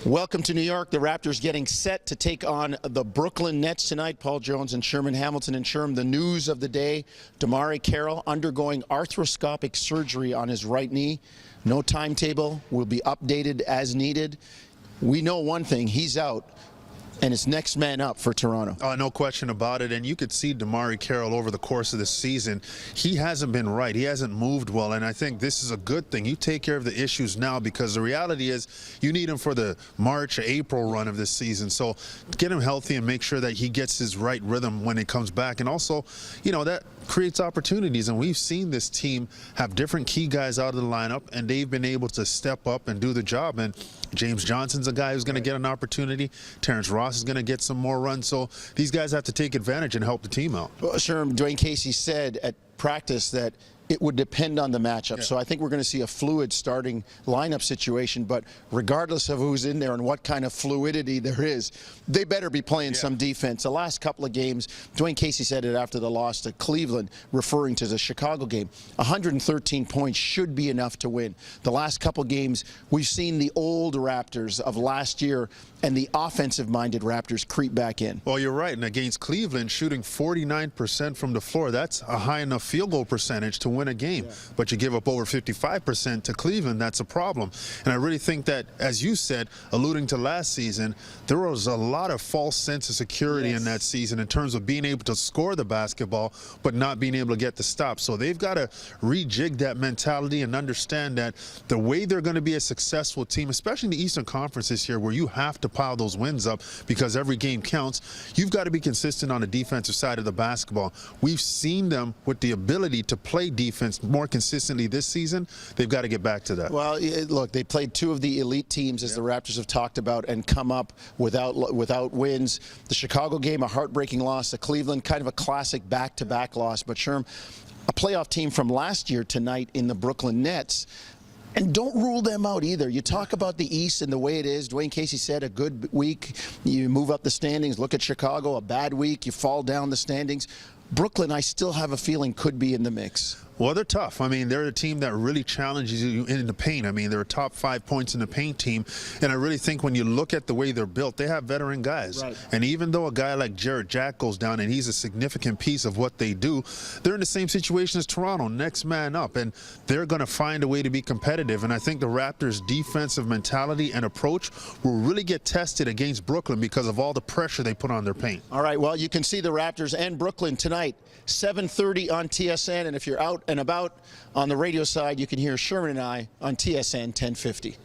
Welcome to New York. The Raptors getting set to take on the Brooklyn Nets tonight. Paul Jones and Sherman Hamilton. And Sherman, the news of the day, DeMarre Carroll undergoing arthroscopic surgery on his right knee. No timetable, will be updated as needed. We know one thing, he's out. And it's next man up for Toronto. No question about it. And you could see DeMarre Carroll over the course of the season. He hasn't been right. He hasn't moved well. And I think this is a good thing. You take care of the issues now, because the reality is you need him for the March or April run of this season. So get him healthy and make sure that he gets his right rhythm when he comes back. And also, you know, that creates opportunities. And we've seen this team have different key guys out of the lineup, and they've been able to step up and do the job. And James Johnson's a guy who's going to get an opportunity. Terrence Ross is going to get some more runs. So these guys have to take advantage and help the team out. Well, sure, Dwayne Casey said at practice that it would depend on the matchup. Yeah. So I think we're going to see a fluid starting lineup situation, but regardless of who's in there and what kind of fluidity there is, they better be playing some defense. The last couple of games, Dwayne Casey said it after the loss to Cleveland, referring to the Chicago game, 113 points should be enough to win. The last couple games, we've seen the old Raptors of last year and the offensive-minded Raptors creep back in. Well, you're right. And against Cleveland, shooting 49% from the floor, that's a high enough field goal percentage to win a game. Yeah. But you give up over 55% to Cleveland, that's a problem. And I really think that, as you said, alluding to last season, there was a lot of false sense of security in that season in terms of being able to score the basketball but not being able to get the stop. So they've got to rejig that mentality and understand that the way they're going to be a successful team, especially in the Eastern Conference this year, where you have to pile those wins up because every game counts, you've got to be consistent on the defensive side of the basketball. We've seen them with the ability to play defense more consistently this season. They've got to get back to that. Well, look, they played two of the elite teams, as the Raptors have talked about, and come up without wins. The Chicago game, a heartbreaking loss. The Cleveland, kind of a classic back-to-back loss. But Sherm, a playoff team from last year tonight in the Brooklyn Nets. And don't rule them out either. You talk about the East and the way it is. Dwayne Casey said a good week, you move up the standings. Look at Chicago, a bad week, you fall down the standings. Brooklyn, I still have a feeling, could be in the mix. Well, they're tough. I mean, they're a team that really challenges you in the paint. I mean, they're a top 5 points in the paint team. And I really think when you look at the way they're built, they have veteran guys. Right. And even though a guy like Jarrett Jack goes down and he's a significant piece of what they do, they're in the same situation as Toronto, next man up. And they're going to find a way to be competitive. And I think the Raptors' defensive mentality and approach will really get tested against Brooklyn because of all the pressure they put on their paint. All right, well, you can see the Raptors and Brooklyn tonight, 7:30 on TSN. And if you're out and about on the radio side, you can hear Sherman and I on TSN 1050.